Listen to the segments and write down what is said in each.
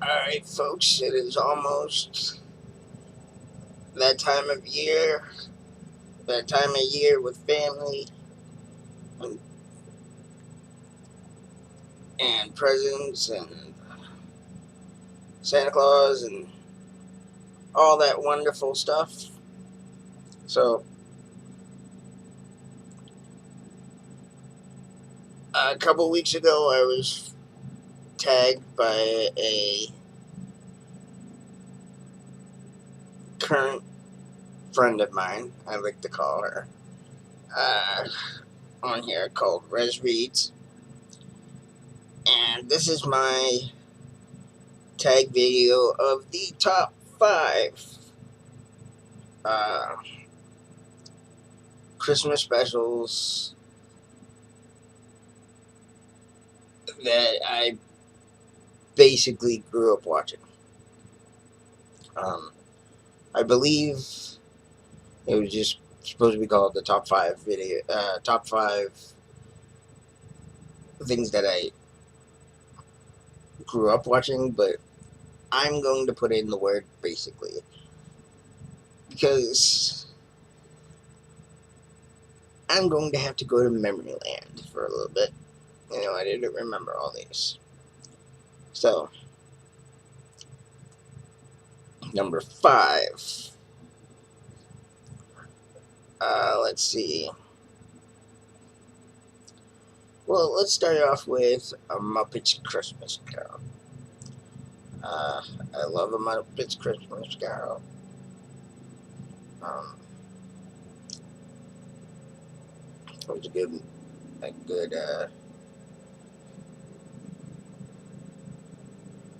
Alright, folks, it is almost that time of year, with family and, and presents and Santa Claus and all that wonderful stuff. So, a couple weeks ago, I was tagged by a current friend of mine, I like to call her, uh, on here called Res Reads. And this is my tag video of the top 5 uh, Christmas specials that I basically grew up watching. Um, I believe it was just supposed to be called the top 5 things that I grew up watching, but I'm going to put in the word basically because I'm going to have to go to memory land for a little bit. I didn't remember all these. So, number 5. Let's see. Well, let's start off with A Muppet's Christmas Carol. I love A Muppet's Christmas Carol. Um, it was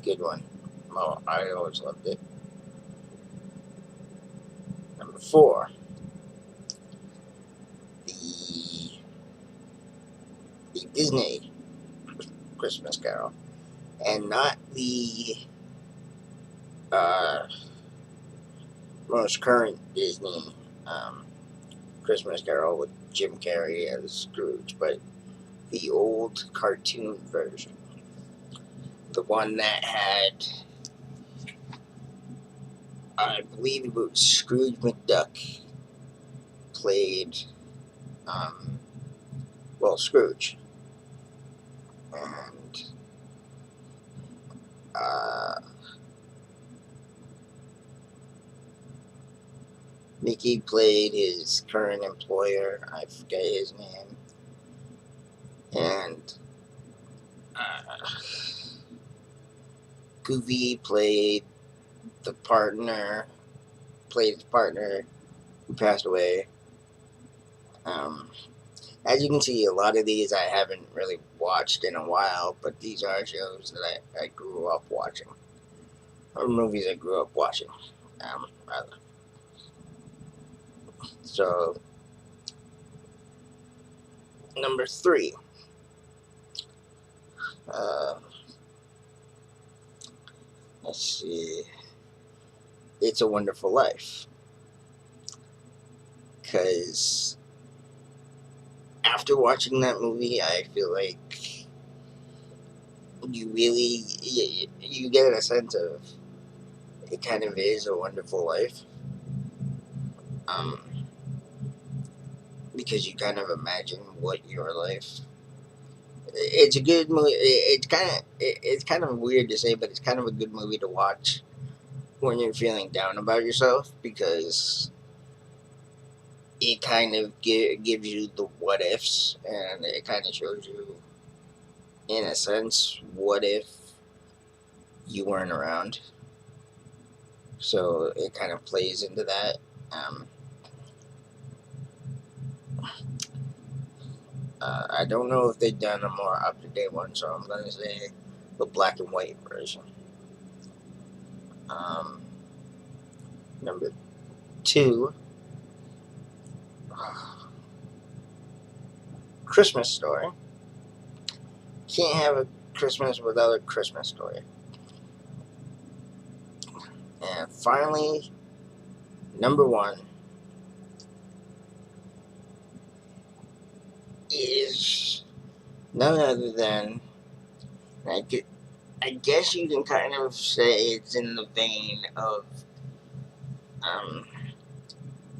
good one. Well, I always loved it. Number 4, the Disney Christmas Carol, and not the most current Disney Christmas Carol with Jim Carrey as Scrooge, but the old cartoon version, the one that had, I believe it was Scrooge McDuck played, Scrooge, and Mickey played his current employer. I forget his name. And Goofy played his partner who passed away. As you can see, a lot of these I haven't really watched in a while, but these are shows that I grew up watching. Or movies I grew up watching, rather. So, number 3. Let's see. It's a Wonderful Life. Because after watching that movie, I feel like you get a sense of it kind of is a wonderful life. Because you kind of imagine what your life. It's a good movie. It's kind of weird to say, but it's kind of a good movie to watch when you're feeling down about yourself, because it kind of gives you the what ifs, and it kind of shows you, in a sense, what if you weren't around. So it kind of plays into that. I don't know if they've done a more up-to-date one, so I'm going to say the black and white version. Number 2, Christmas Story. Can't have a Christmas without a Christmas Story. And finally, number 1 is none other than, I guess you can kind of say it's in the vein of um,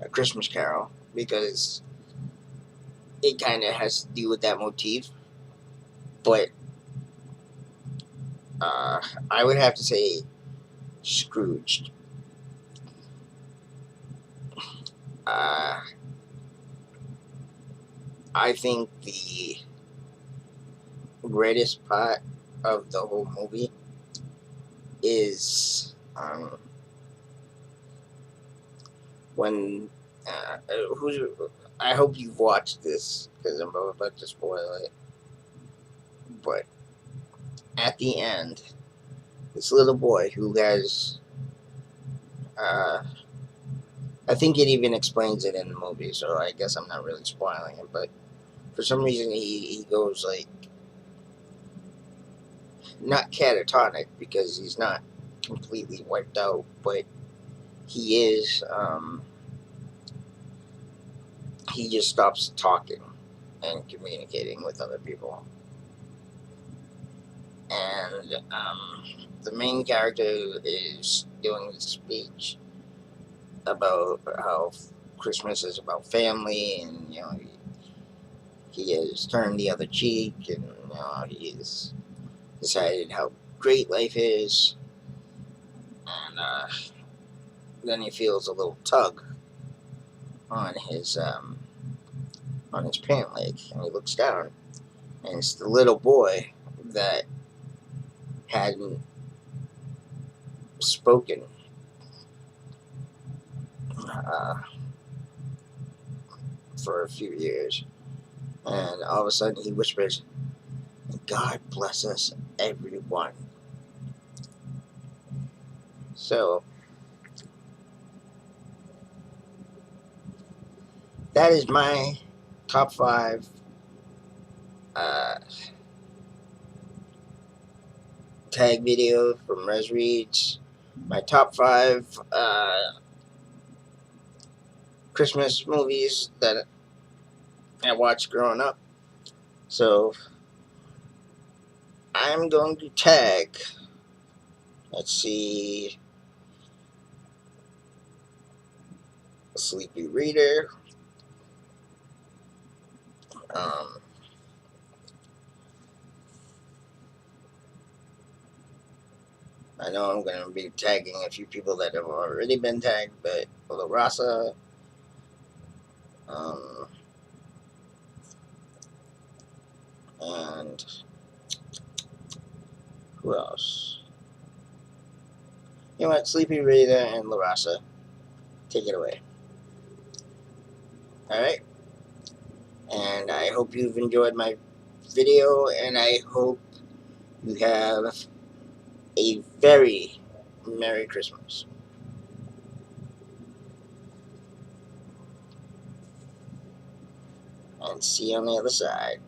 A Christmas Carol because it kind of has to do with that motif. But uh, I would have to say Scrooged. Uh, I think the greatest part of the whole movie is when who's. I hope you've watched this because I'm about to spoil it. But at the end, this little boy who has, uh, I think it even explains it in the movie, so I guess I'm not really spoiling it. But for some reason, he goes like not catatonic because he's not completely wiped out, but he is. He just stops talking and communicating with other people. And the main character is doing the speech about how Christmas is about family, and he has turned the other cheek, and he's decided how great life is, and then he feels a little tug on his pant leg, and he looks down, and it's the little boy that hadn't spoken uh, for a few years, and all of a sudden he whispers, "God bless us, everyone." So that is my top five uh, tag video from Res Reads. My top five Christmas movies that I watched growing up. So I'm going to tag. Let's see, Sleepy Reader. Um, I know I'm going to be tagging a few people that have already been tagged, but La Raza, um, and who else? You know what? Sleepy Reader and La Raza. Take it away. Alright? And I hope you've enjoyed my video, and I hope you have a very Merry Christmas. And see you on the other side.